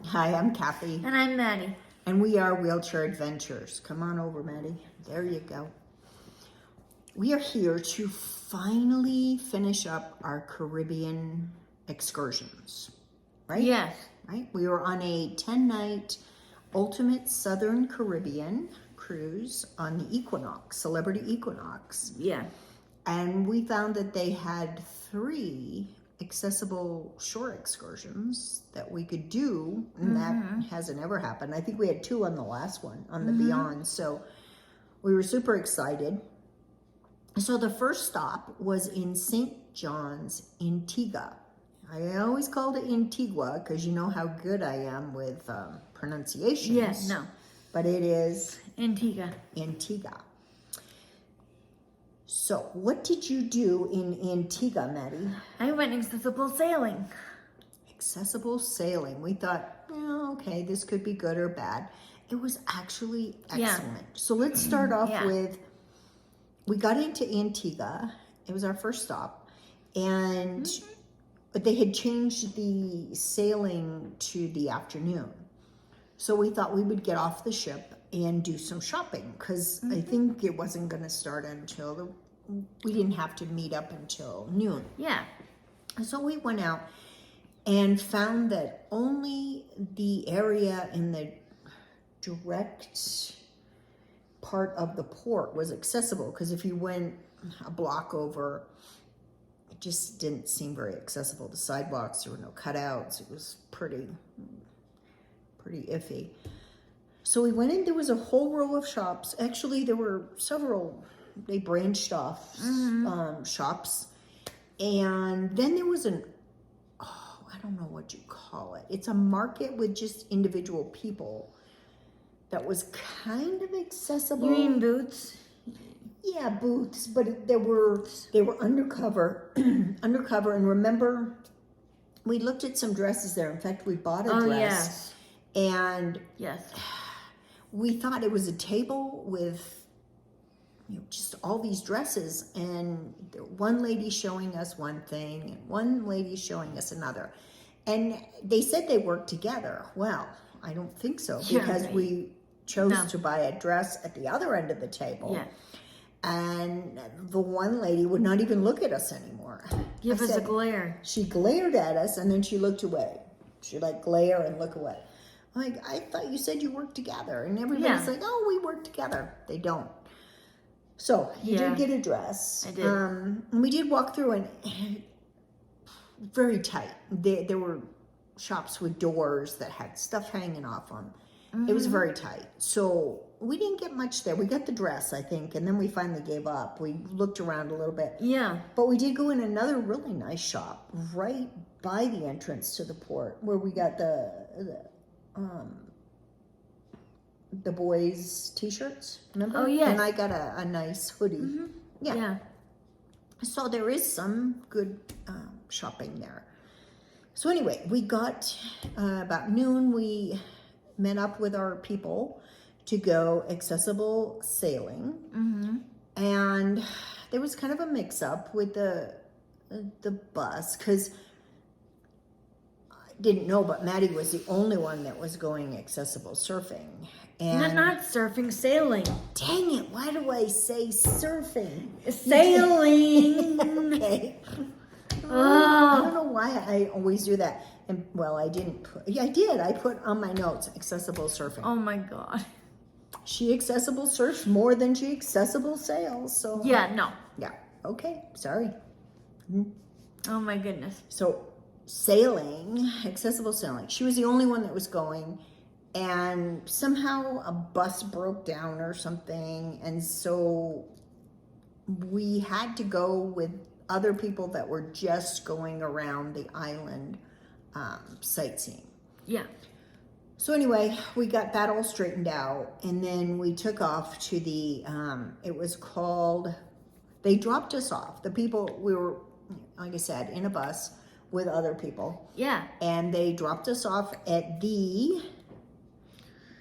Hi, I'm Kathy, And I'm Maddie. and we are Wheelchair Adventures. Come on over, Maddie. There you go. We are here to finally finish up our Caribbean excursions, right? Yes. Right? We were on a 10-night Ultimate Southern Caribbean cruise on the Equinox, Celebrity Equinox. Yeah. And we found that they had 3 accessible shore excursions that we could do, and that hasn't ever happened. I think we had 2 on the last one, on the Beyond. So we were super excited. So the first stop was in St. John's, Antigua. I always called it Antigua because you know how good I am with pronunciations. Yes, no. But it is Antigua. Antigua. So, what did you do in Antigua, Maddie? I went accessible sailing. Accessible sailing. We thought, well, okay, this could be good or bad. It was actually excellent. So let's start off with, we got into Antigua. It was our first stop. And but they had changed the sailing to the afternoon. So we thought we would get off the ship and do some shopping because I think it wasn't going to start until we didn't have to meet up until noon. Yeah. So we went out and found that only the area in the direct part of the port was accessible, because if you went a block over, it just didn't seem very accessible. The sidewalks, there were no cutouts. It was pretty iffy. So we went in, there was a whole row of shops. Actually, there were several, they branched off shops. And then there was I don't know what you call it. It's a market with just individual people that was kind of accessible. You mean boots? Yeah, booths, but they were undercover. Undercover, and remember, we looked at some dresses there. In fact, we bought a dress. Yes. And yes, we thought it was a table with just all these dresses, and one lady showing us one thing and one lady showing us another. And they said they worked together. Well, I don't think so, because we chose to buy a dress at the other end of the table. Yeah. And the one lady would not even look at us anymore. Give us a glare. She glared at us, and then she looked away. She glare and look away. Like, I thought you said you worked together. And everybody's like, oh, we work together. They don't. So, you did get a dress. I did. And we did walk through, and very tight. There were shops with doors that had stuff hanging off them. It was very tight. So, we didn't get much there. We got the dress, I think, and then we finally gave up. We looked around a little bit. Yeah. But we did go in another really nice shop right by the entrance to the port, where we got the boys' t-shirts, remember? Oh, yeah. And I got a nice hoodie. Yeah. So there is some good shopping there. So anyway, we got about noon, we met up with our people to go accessible sailing. And there was kind of a mix-up with the bus, because didn't know, but Maddie was the only one that was going accessible surfing. And not surfing, sailing. Dang it, why do I say surfing? Sailing. Okay. Oh. I don't know why I always do that. And well, I didn't put, I did. I put on my notes, accessible surfing. Oh my God. She accessible surfs more than she accessible sails. So Yeah, no. yeah. Okay, sorry. Oh my goodness. So sailing, accessible sailing. She was the only one that was going, and somehow a bus broke down or something, and so we had to go with other people that were just going around the island sightseeing. Yeah. So anyway, we got that all straightened out, and then we took off to the, it was called, they dropped us off. The people, we were, like I said, in a bus with other people. Yeah. And they dropped us off at the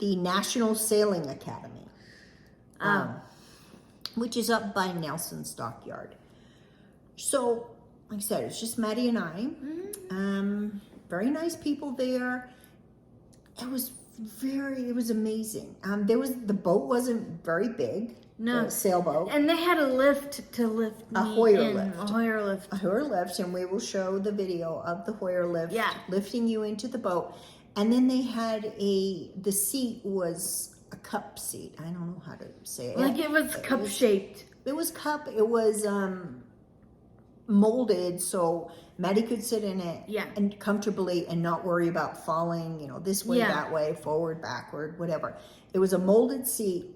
National Sailing Academy, which is up by Nelson's Dockyard. So, like I said, it's just Maddie and I. Very nice people there. it was amazing. The boat wasn't very big. No. The sailboat. And they had a lift to lift A me Hoyer in. lift. A Hoyer lift. A Hoyer lift, and we will show the video of the Hoyer lift lifting you into the boat. And then they had the seat was a cup seat. I don't know how to say it. Like it was cup shaped. It was cup. It was molded so Maddie could sit in it and comfortably and not worry about falling, this way, that way, forward, backward, whatever. It was a molded seat.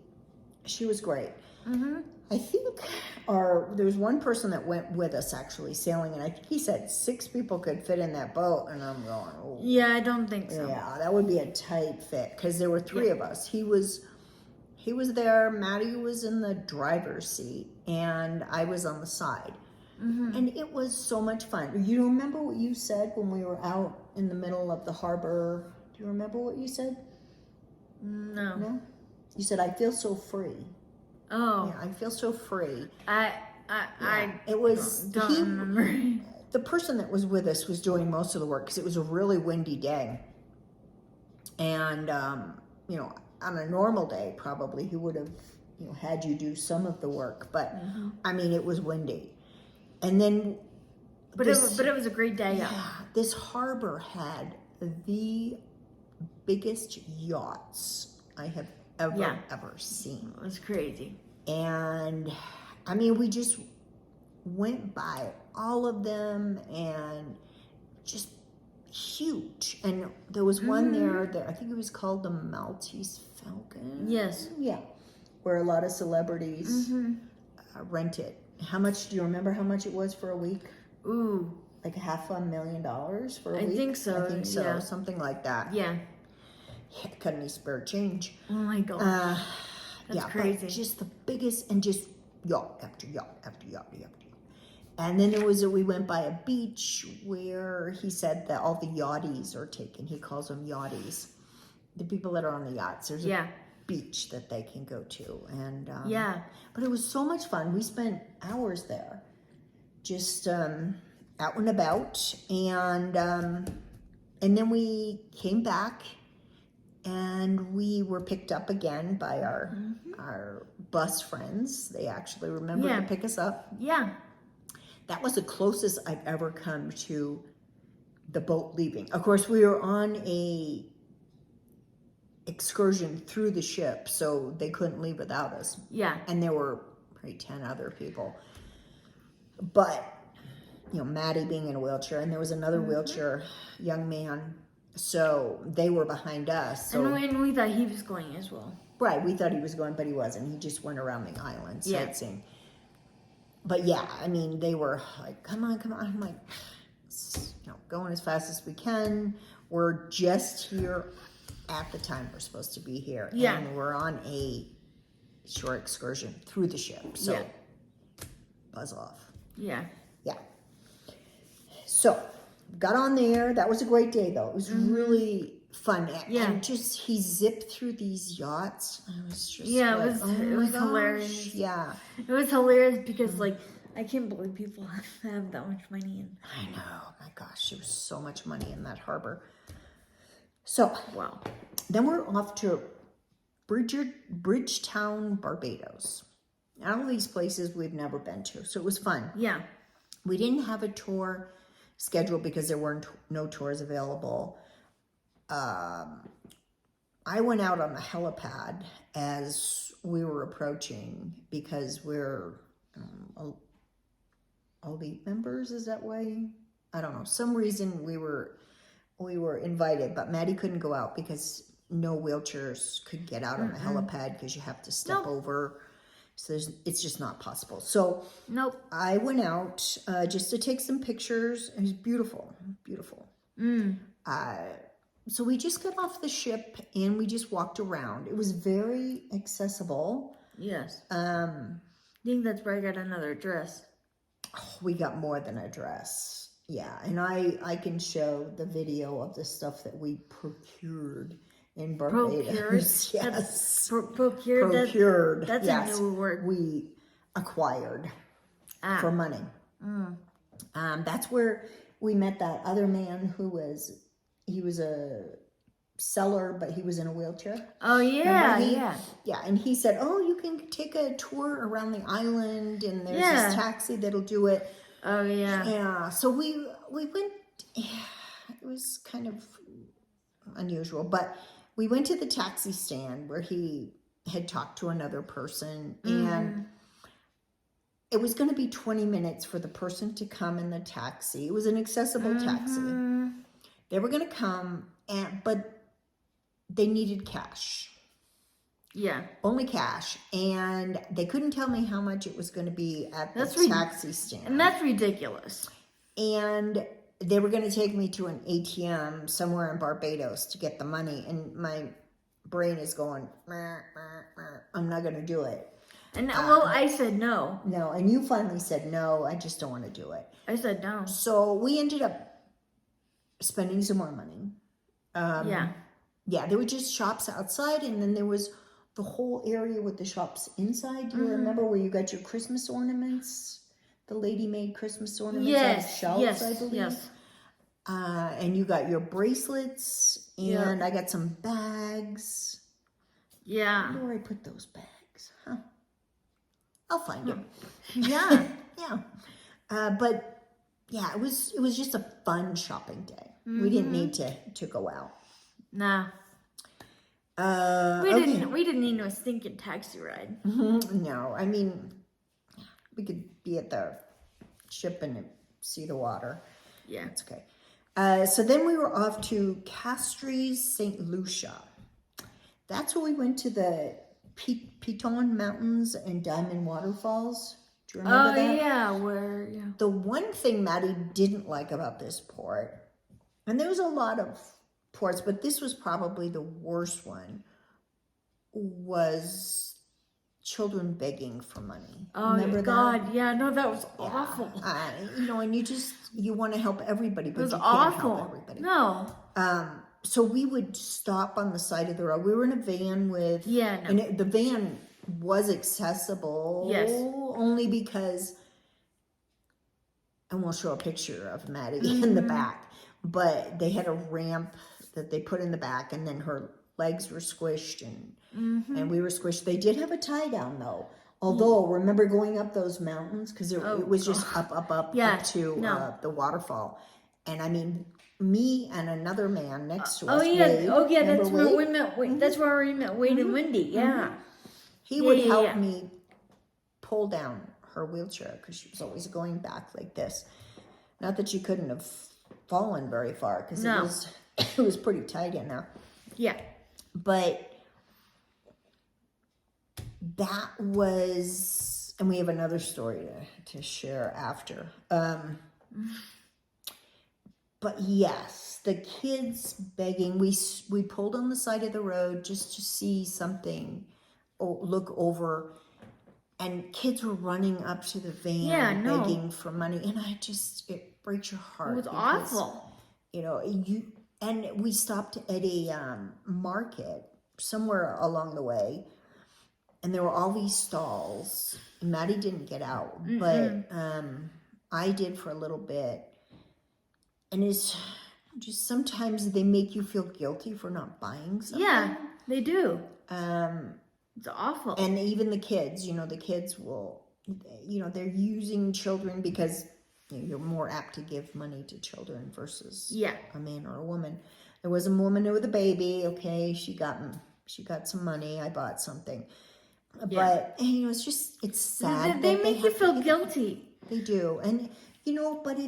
She was great. Mm-hmm. I think there was one person that went with us actually sailing, and I think he said 6 people could fit in that boat, and I'm going, oh. Yeah, I don't think so. Yeah, that would be a tight fit because there were 3 of us. He was there, Maddie was in the driver's seat, and I was on the side. Mm-hmm. And it was so much fun. You remember what you said when we were out in the middle of the harbor? Do you remember what you said? No. No? You said, I feel so free. Oh. Yeah, I feel so free. It was, don't remember. The person that was with us was doing most of the work because it was a really windy day. And, on a normal day, probably he would have, had you do some of the work. But, it was windy. And then... But it was a great day. Yeah. This harbor had the biggest yachts I have ever seen. It was crazy. And we just went by all of them and just huge. And there was one there that I think it was called the Maltese Falcon. Yes. Yeah. Where a lot of celebrities rent it. Do you remember how much it was for a week? Ooh. Like $500,000 for a week? I think so. Yeah. Something like that. Yeah. Cut any spare change. Oh my God. That's crazy. But just the biggest, and just yacht after yacht after yacht after yacht. And then we went by a beach where he said that all the yachties are taken. He calls them yachties. The people that are on the yachts. There's a beach that they can go to. And but it was so much fun. We spent hours there, just out and about. And then we came back. And we were picked up again by our bus friends. They actually remembered to pick us up. Yeah. That was the closest I've ever come to the boat leaving. Of course, we were on a excursion through the ship, so they couldn't leave without us. Yeah. And there were probably 10 other people. But, Maddie being in a wheelchair, and there was another wheelchair young man. So they were behind us. So, and we thought he was going as well. Right, we thought he was going, but he wasn't. He just went around the island sightseeing. But they were like, come on. I'm like, going as fast as we can. We're just here at the time we're supposed to be here. Yeah. And we're on a shore excursion through the ship. So buzz off. Yeah. Yeah. So... got on there. That was a great day, though. It was really fun. Yeah. And just, he zipped through these yachts. I was just it was hilarious. Yeah. It was hilarious because, I can't believe people have that much money in. I know. My gosh, there was so much money in that harbor. So, wow. Then we're off to Bridgetown, Barbados. All these places we've never been to. So it was fun. Yeah. We didn't have a tour scheduled because there weren't no tours available. I went out on the helipad as we were approaching because we're elite members. Is that way? I don't know. Some reason we were invited, but Maddie couldn't go out because no wheelchairs could get out on the helipad because you have to step over. So it's just not possible. So I went out just to take some pictures. It was beautiful. So we just got off the ship and we just walked around. It was very accessible. Yes. I think that's where I got another dress. Oh, we got more than a dress. Yeah. And I can show the video of the stuff that we procured in Barbados. Yes. Procured. That's a new word. We acquired for money. That's where we met that other man he was a seller, but he was in a wheelchair. Oh yeah, Yeah, and he said, "Oh, you can take a tour around the island, and there's this taxi that'll do it." Oh yeah. Yeah. So we went. It was kind of unusual, but we went to the taxi stand where he had talked to another person, and it was going to be 20 minutes for the person to come in the taxi. It was an accessible taxi. They were going to come, but they needed cash. Yeah. Only cash. And they couldn't tell me how much it was going to be at the taxi stand. And that's ridiculous. And they were going to take me to an ATM somewhere in Barbados to get the money. And my brain is going, I'm not going to do it. And I said no. No, and you finally said no, I just don't want to do it. I said no. So we ended up spending some more money. Yeah, there were just shops outside, and then there was the whole area with the shops inside. Do you remember where you got your Christmas ornaments? The lady made Christmas ornaments out of shells, I believe. Yes. And you got your bracelets, and I got some bags. Yeah. Where I put those bags? Huh? I'll find them. Yeah. Yeah. But yeah, it was just a fun shopping day. We didn't need to go out. Nah. We didn't need no stinking taxi ride. No, I mean, we could be at the ship and see the water. Yeah, it's okay. So then we were off to Castries, St. Lucia. That's where we went to the Piton Mountains and Diamond Waterfalls. Do you remember that? Yeah, The one thing Maddie didn't like about this port, and there was a lot of ports, but this was probably the worst one, was children begging for money. Oh, remember God, that? Yeah, no, that was awful. And you want to help everybody, but you awful. Can't help everybody. No. So we would stop on the side of the road. We were in a van with, and the van was accessible, only because, and we'll show a picture of Maddie in the back, but they had a ramp that they put in the back, and then her legs were squished, and we were squished. They did have a tie down though. Although, remember going up those mountains? Because it was just up to the waterfall. And I mean, me and another man next to us, Wade, that's where we met. That's where we met Wade and Wendy. Yeah. He would help me pull down her wheelchair because she was always going back like this. Not that she couldn't have fallen very far because it was pretty tight in there. Yeah. But that was, and we have another story to share after. But yes, the kids begging, we pulled on the side of the road just to see something, or look over, and kids were running up to the van begging for money, and it breaks your heart. It was awful. And we stopped at a market somewhere along the way, and there were all these stalls. Maddie didn't get out, but I did for a little bit. And it's just sometimes they make you feel guilty for not buying something. Yeah, they do. It's awful. And even the kids, the kids will, they're using children because you're more apt to give money to children versus a man or a woman. There was a woman with a baby. Okay, she got some money. I bought something. But it's sad. They make you feel guilty. They do, and but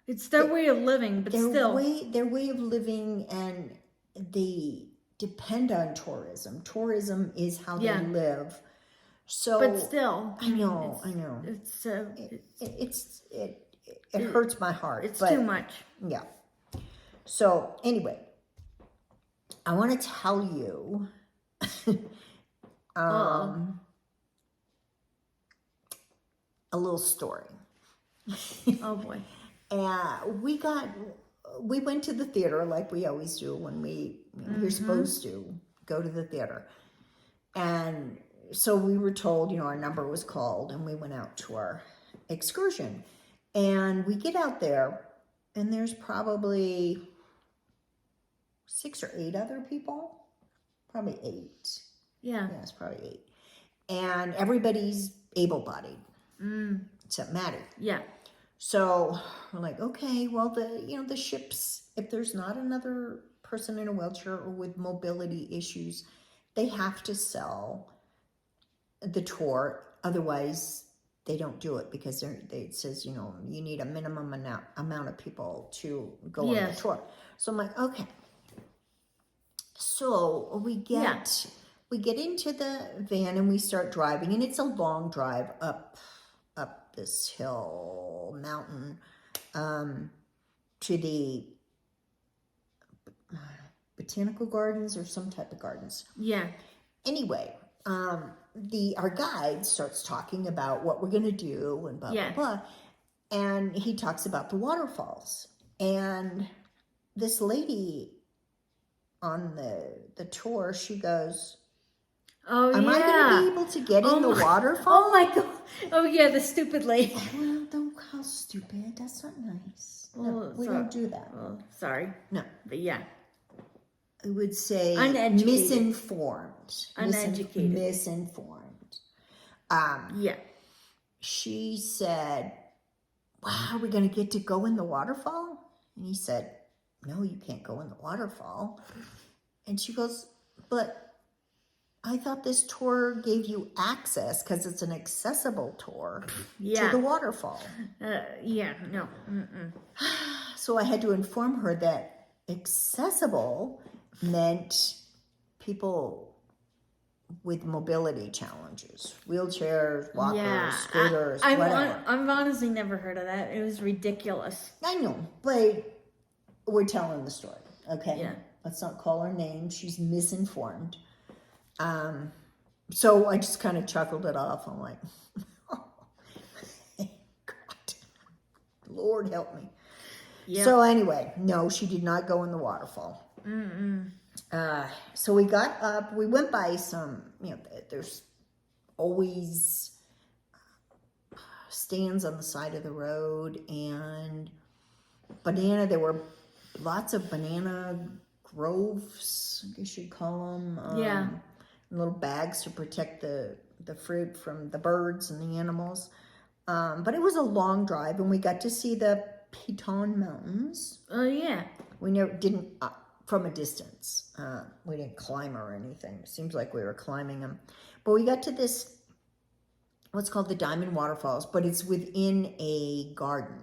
it's their way of living. But still, their way of living, and they depend on tourism. Tourism is how they live. So, but still, I know. It hurts my heart. It's too much. Yeah. So anyway, I want to tell you a little story. Oh boy. We went to the theater like we always do when you're supposed to go to the theater. And so we were told, our number was called, and we went out to our excursion. And we get out there, and there's probably 6 or 8 other people, probably 8. Yeah. Yeah, it's probably 8. And everybody's able-bodied, except Maddie. Yeah. So we're like, okay, well, the ships, if there's not another person in a wheelchair or with mobility issues, they have to sell the tour. Otherwise, they don't do it because it says, you need a minimum amount of people to go on the tour. So I'm like, okay. So we get into the van and we start driving, and it's a long drive up this hill mountain to the botanical gardens or some type of gardens. Yeah. Anyway, our guide starts talking about what we're going to do and blah, blah, blah. And he talks about the waterfalls. And this lady on the tour, she goes, Am I going to be able to get in the waterfall? Oh my God. Oh yeah, the stupid lady. Well, don't call stupid. That's not nice. No, we don't do that. Oh, sorry. No. But yeah. I would say uneducated. Misinformed. Uneducated. Misinformed. Yeah. She said, wow, are we going to get to go in the waterfall? And he said, no, you can't go in the waterfall. And she goes, but I thought this tour gave you access because it's an accessible tour to the waterfall. Yeah, no. Mm-mm. So I had to inform her that accessible meant people with mobility challenges, wheelchairs, walkers, scooters, whatever. I've honestly never heard of that. It was ridiculous. I know, but we're telling the story, okay? Yeah. Let's not call her name. She's misinformed. So I just kind of chuckled it off. I'm like, oh, God, Lord help me. Yep. So anyway, no, she did not go in the waterfall. So we got up, we went by some, there's always stands on the side of the road, and there were lots of banana groves, I guess you'd call them. Little bags to protect the fruit from the birds and the animals. But it was a long drive, and we got to see the Piton Mountains. Oh, yeah. We didn't, from a distance. We didn't climb or anything. It seems like we were climbing them. But we got to this, what's called the Diamond Waterfalls, but it's within a garden.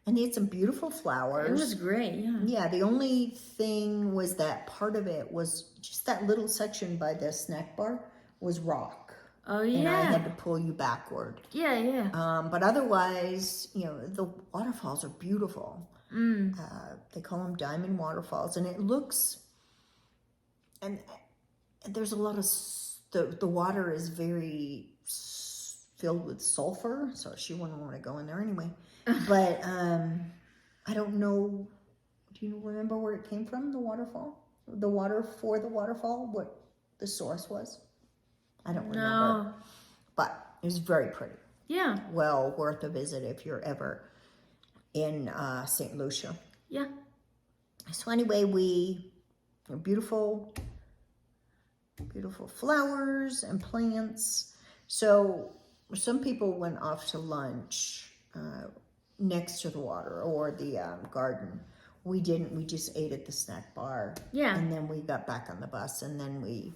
And they had some beautiful flowers. It was great, yeah. Yeah, the only thing was that part of it was just that little section by the snack bar was rock. Oh, yeah. And I had to pull you backward. Yeah, yeah. But otherwise, the waterfalls are beautiful. They call them Diamond Waterfalls. And it looks, and there's a lot of, the water is very filled with sulfur. So she wouldn't want to go in there anyway. But I don't know. Do you remember where it came from, the waterfall? The water for the waterfall? What the source was? I don't remember. No. But it was very pretty. Yeah. Well worth a visit if you're ever in St. Lucia. Yeah. So anyway, beautiful flowers and plants. So some people went off to lunch next to the water or the garden. We didn't. We just ate at the snack bar. Yeah. And then we got back on the bus, and then we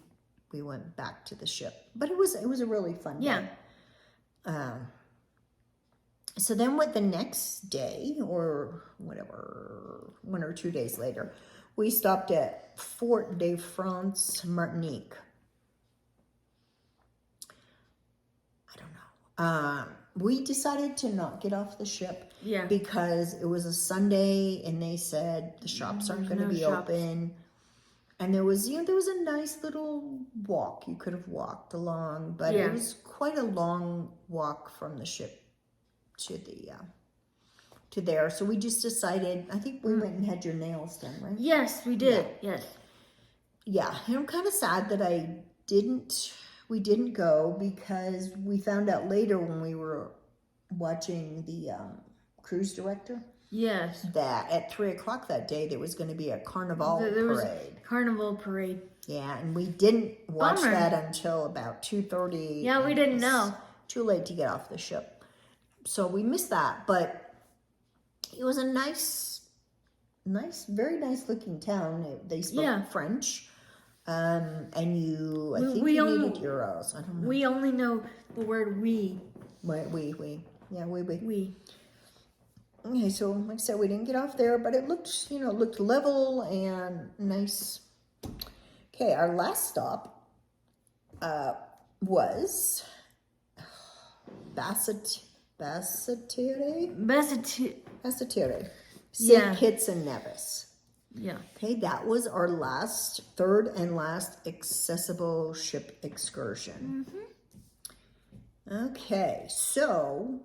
went back to the ship. But it was a really fun day. So then the next day, or whatever, 1 or 2 days later, we stopped at Fort de France, Martinique. I don't know. We decided to not get off the ship because it was a Sunday, and they said the shops aren't going to be open. And there was a nice little walk. You could have walked along, but it was quite a long walk from the ship to there. So we just decided, I think we went and had your nails done, right? Yes, we did. Yes. Yeah, and I'm kind of sad that we didn't go, because we found out later when we were watching the cruise director Yes. that at 3:00 that day there was going to be a carnival There was parade. carnival parade. Yeah, and we didn't watch Bummer. that until about 2:30. Yeah, we didn't know. Too late to get off the ship. So we missed that, but it was a nice, very nice looking town. They spoke French. And I think you needed euros. I don't know. We only know the word we. We. Yeah, we. We. Okay, so like I said, we didn't get off there, but it looked, looked level and nice. Okay, our last stop was Basseterre, St. Kitts and Nevis. Yeah. Okay, that was our third and last accessible ship excursion. Okay, so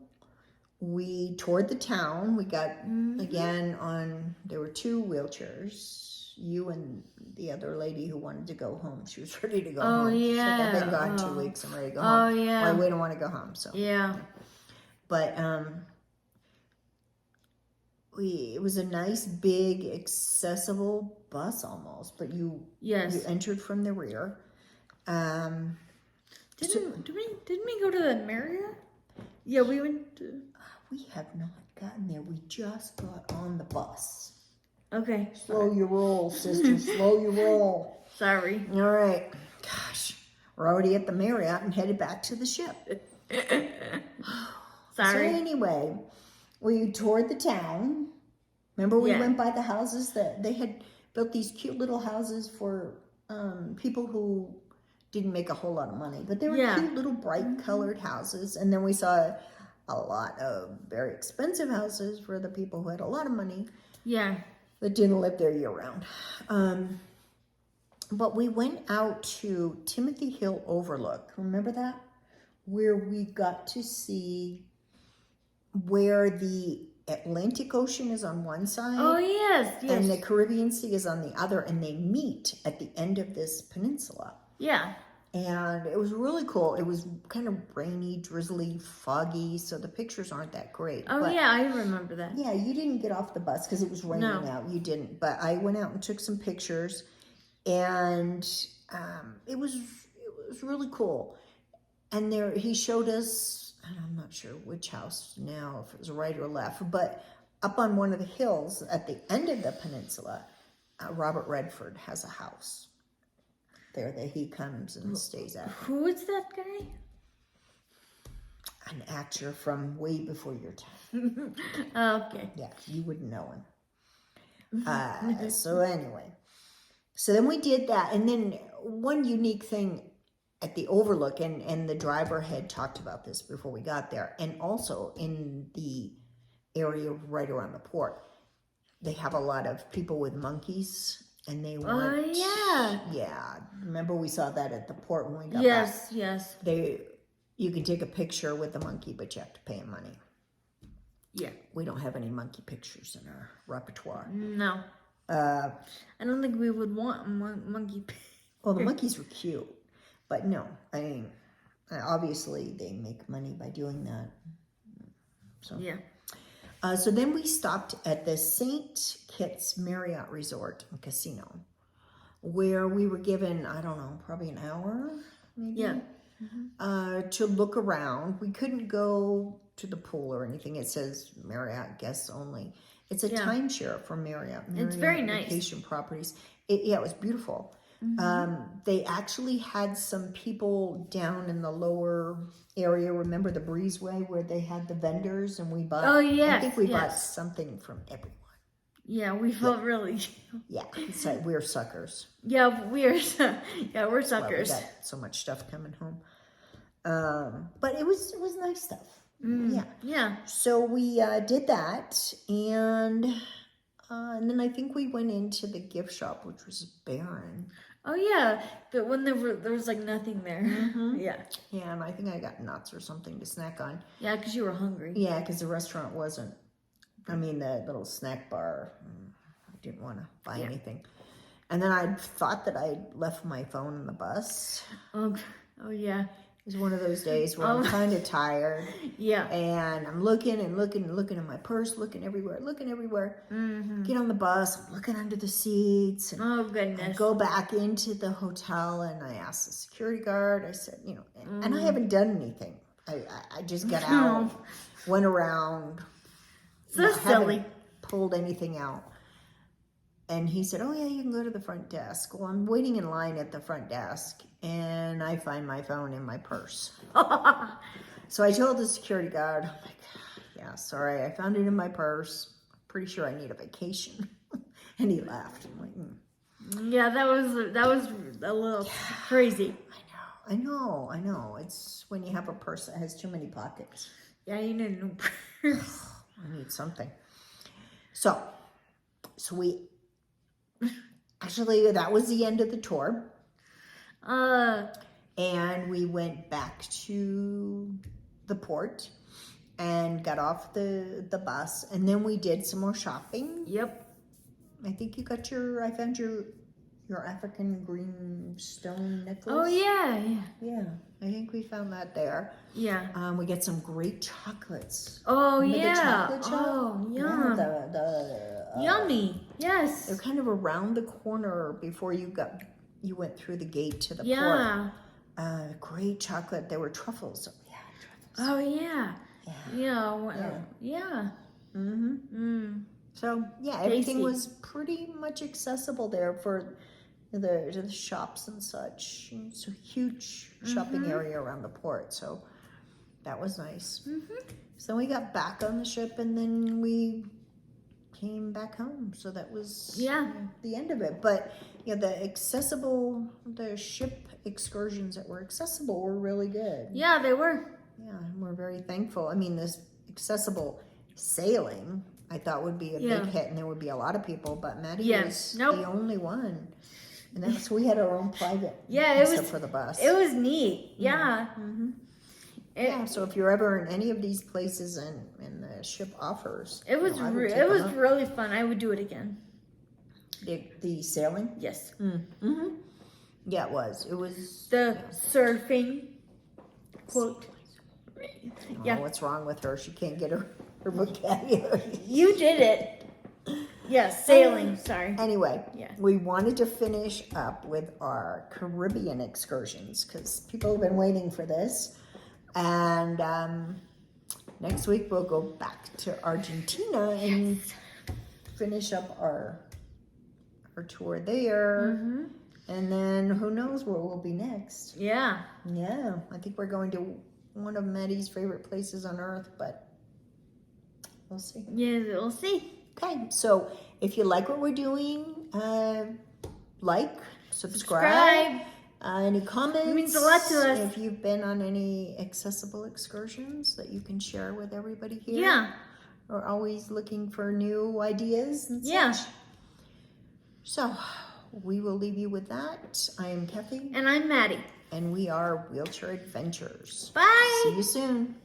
we toured the town. We got, there were 2 wheelchairs. You and the other lady who wanted to go home. She was ready to go home. She's like, I've been gone 2 weeks. I'm ready to go home. Oh, yeah. Well, we don't want to go home, so. Yeah. But it was a nice, big, accessible bus almost. But you entered from the rear. Didn't we go to the Marriott? Yeah, we went to... We have not gotten there. We just got on the bus. Okay. Slow your roll, sister. Slow your roll. Sorry. All right. Gosh, we're already at the Marriott and headed back to the ship. Sorry. So anyway, we toured the town. Remember we went by the houses that they had built these cute little houses for people who didn't make a whole lot of money, but they were cute little bright colored houses. And then we saw a lot of very expensive houses for the people who had a lot of money. Yeah. That didn't live there year round. But we went out to Timothy Hill Overlook. Remember that? Where we got to see where the Atlantic Ocean is on one side. Oh, yes. And the Caribbean Sea is on the other. And they meet at the end of this peninsula. Yeah. And it was really cool. It was kind of rainy, drizzly, foggy, so the pictures aren't that great. Oh, yeah, I remember that. Yeah, you didn't get off the bus because it was raining out. You didn't. But I went out and took some pictures, and it was really cool. And there he showed us, and I'm not sure which house now, if it was right or left, but up on one of the hills at the end of the peninsula, Robert Redford has a house there that he comes and stays at. Who is that guy? An actor from way before your time. Okay. Yeah, you wouldn't know him. So anyway, so then we did that. And then one unique thing at the Overlook, and the driver had talked about this before we got there, and also in the area right around the port, they have a lot of people with monkeys. And they want... Oh, yeah. Yeah. Remember we saw that at the port when we got back? Yes. You can take a picture with the monkey, but you have to pay him money. Yeah. We don't have any monkey pictures in our repertoire. No. I don't think we would want a monkey. Well, the monkeys were cute. But no. I mean, obviously they make money by doing that. So yeah. So then we stopped at the St. Kitts Marriott Resort and Casino, where we were given, I don't know, probably an hour, maybe? Yeah. To look around. We couldn't go to the pool or anything. It says Marriott guests only. It's a timeshare from Marriott. It's very nice. Vacation properties. It was beautiful. They actually had some people down in the lower area. Remember the breezeway where they had the vendors and we bought. Oh yeah, I think we bought something from everyone. Yeah, we felt really. Yeah, it's like we're suckers. Yeah, we're suckers. Well, we got so much stuff coming home. But it was nice stuff. Yeah. So we did that, and then I think we went into the gift shop, which was barren. Oh yeah, but when there was like nothing there. Yeah. Yeah, and I think I got nuts or something to snack on. Yeah, because you were hungry. Yeah, because the restaurant wasn't. I mean, the little snack bar. I didn't want to buy anything. And then I thought that I left my phone on the bus. Oh yeah. was one of those days where I'm kind of tired. Yeah. And I'm looking and looking and looking in my purse, looking everywhere. Get on the bus, I'm looking under the seats. And Oh, goodness. I go back into the hotel and I asked the security guard, I said, and I haven't done anything. I just got out, went around. So silly. Haven't pulled anything out. And he said, oh, yeah, you can go to the front desk. Well, I'm waiting in line at the front desk, and I find my phone in my purse. So I told the security guard, oh, my God, yeah, sorry, I found it in my purse. Pretty sure I need a vacation. And he laughed. I'm like, Yeah, that was a little crazy. I know. It's when you have a purse that has too many pockets. Yeah, you need a new purse. I need something. So we... Actually, that was the end of the tour. And we went back to the port and got off the bus. And then we did some more shopping. Yep. I think you got I found your African green stone necklace. Oh, yeah. Yeah, I think we found that there. Yeah. We get some great chocolates. Oh, Remember yeah. the chocolate shop? Oh, yum. Yeah, Yummy. Yes. they're kind of around the corner before you went through the gate to the Yeah. port. Great chocolate. There were truffles. Yeah, truffles. Oh, yeah. Yeah. Yeah. Mm-hmm. Mm. So yeah, everything Tasty. was pretty much accessible there for the shops and such. It's a huge shopping area around the port, so that was nice. So we got back on the ship and then we came back home. So that was the end of it. But the ship excursions that were accessible were really good. Yeah, they were. Yeah, and we're very thankful. I mean, this accessible sailing I thought would be a big hit, and there would be a lot of people, but Maddie was the only one. And that's we had our own private. Yeah, except for the bus. It was neat. Yeah. Yeah. So if you're ever in any of these places and the ship offers, It was it was really fun. I would do it again. The sailing. Yes. Yeah, it was. It was The surfing. Quote. Yeah. What's wrong with her? She can't get her vocabulary. You did it. Yes, sailing. Sorry. Anyway, we wanted to finish up with our Caribbean excursions because people have been waiting for this. And next week we'll go back to Argentina and finish up our tour there. And then who knows where we'll be next. Yeah. Yeah, I think we're going to one of Maddie's favorite places on earth, but we'll see. Yeah, we'll see. Okay, so if you like what we're doing, subscribe. Any comments? It means a lot to us. If you've been on any accessible excursions that you can share with everybody here. Yeah. We're always looking for new ideas and such. Yeah. So, we will leave you with that. I am Kathy. And I'm Maddie. And we are Wheelchair Adventures. Bye. See you soon.